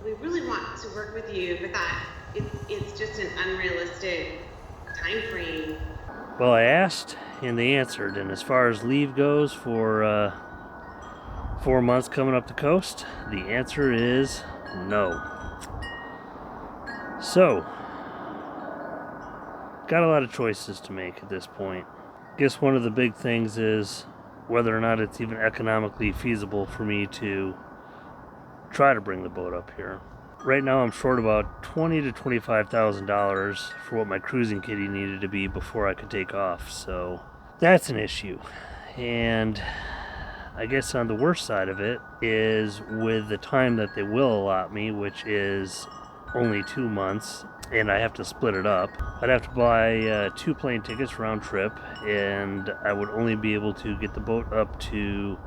we really want to work with you, but it's just an unrealistic time frame. Well, I asked and they answered, and as far as leave goes for 4 months coming up the coast, the answer is no. So, got a lot of choices to make at this point. Guess one of the big things is whether or not it's even economically feasible for me to try to bring the boat up here. Right now I'm short about $20,000 to $25,000 for what my cruising kitty needed to be before I could take off, so that's an issue. And I guess on the worst side of it is with the time that they will allot me, which is only 2 months, and I have to split it up. I'd have to buy 2 plane tickets round trip, and I would only be able to get the boat up to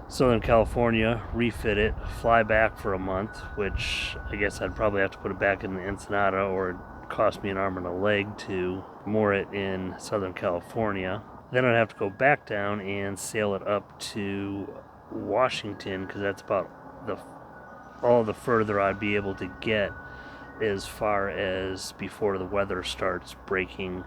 Southern California, refit it, fly back for a month, which I guess I'd probably have to put it back in the Ensenada, or it'd cost me an arm and a leg to moor it in Southern California. Then I'd have to go back down and sail it up to Washington, because that's about all the further I'd be able to get as far as before the weather starts breaking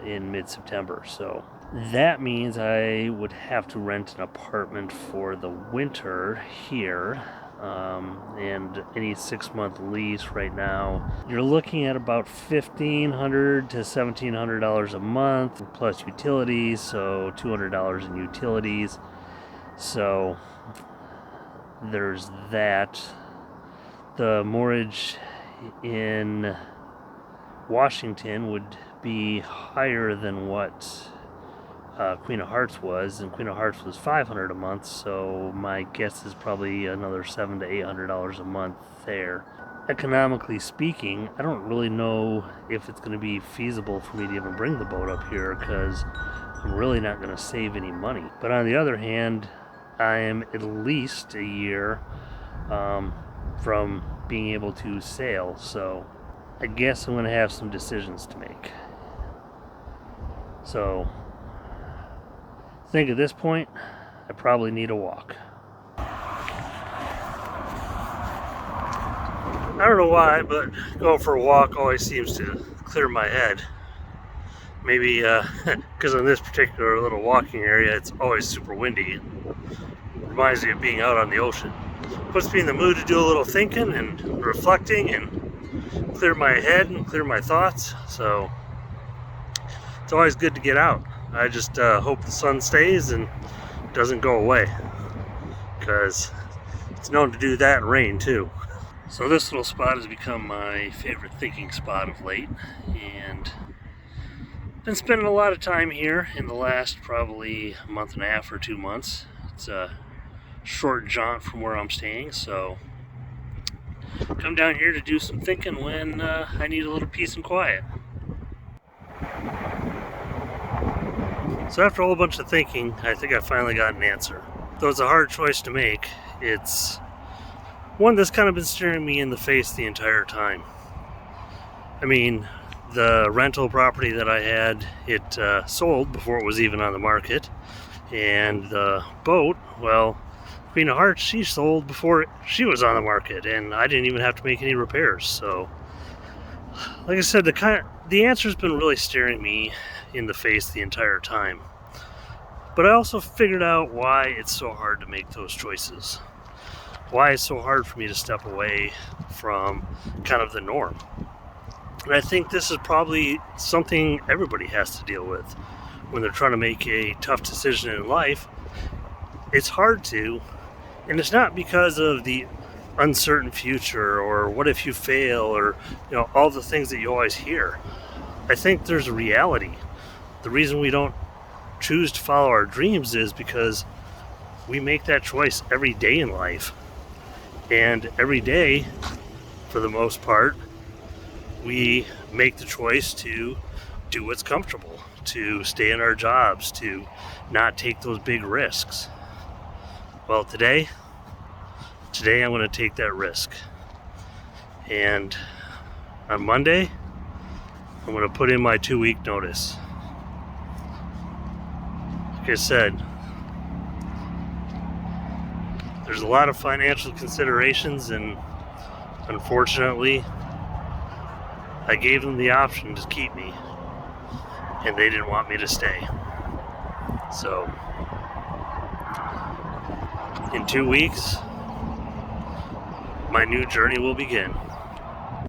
in mid-September. So that means I would have to rent an apartment for the winter here, and any 6-month lease right now, you're looking at about $1,500 to $1,700 a month plus utilities, so $200 in utilities. So there's that. The moorage in Washington would be higher than what Queen of Hearts was, and Queen of Hearts was $500 a month, so my guess is probably another $700 to $800 a month there. Economically speaking, I don't really know if it's going to be feasible for me to even bring the boat up here, because I'm really not going to save any money. But on the other hand, I am at least a year from being able to sail, so I guess I'm going to have some decisions to make. So I think at this point I probably need a walk. I don't know why, but going for a walk always seems to clear my head. Maybe because in this particular little walking area it's always super windy. It reminds me of being out on the ocean. Puts me in the mood to do a little thinking and reflecting and clear my head and clear my thoughts. So it's always good to get out. I just hope the sun stays and doesn't go away, because it's known to do that in rain too. So this little spot has become my favorite thinking spot of late, and been spending a lot of time here in the last probably month and a half or 2 months. It's a short jaunt from where I'm staying, so come down here to do some thinking when I need a little peace and quiet. So after a whole bunch of thinking, I think I finally got an answer. Though it's a hard choice to make, it's one that's kind of been staring me in the face the entire time. I mean, the rental property that I had, it sold before it was even on the market. And the boat, well, Queen of Hearts, she sold before she was on the market, and I didn't even have to make any repairs. So, like I said, the answer's been really staring me in the face the entire time. But I also figured out why it's so hard to make those choices. Why it's so hard for me to step away from kind of the norm. And I think this is probably something everybody has to deal with when they're trying to make a tough decision in life. It's hard to, and it's not because of the uncertain future or what if you fail or all the things that you always hear. I think there's a reality. The reason we don't choose to follow our dreams is because we make that choice every day in life. And every day, for the most part, we make the choice to do what's comfortable, to stay in our jobs, to not take those big risks. Well, today I'm going to take that risk. And on Monday, I'm going to put in my 2-week notice. Like I said, there's a lot of financial considerations, and Unfortunately, I gave them the option to keep me, and they didn't want me to stay. So, in 2 weeks, my new journey will begin.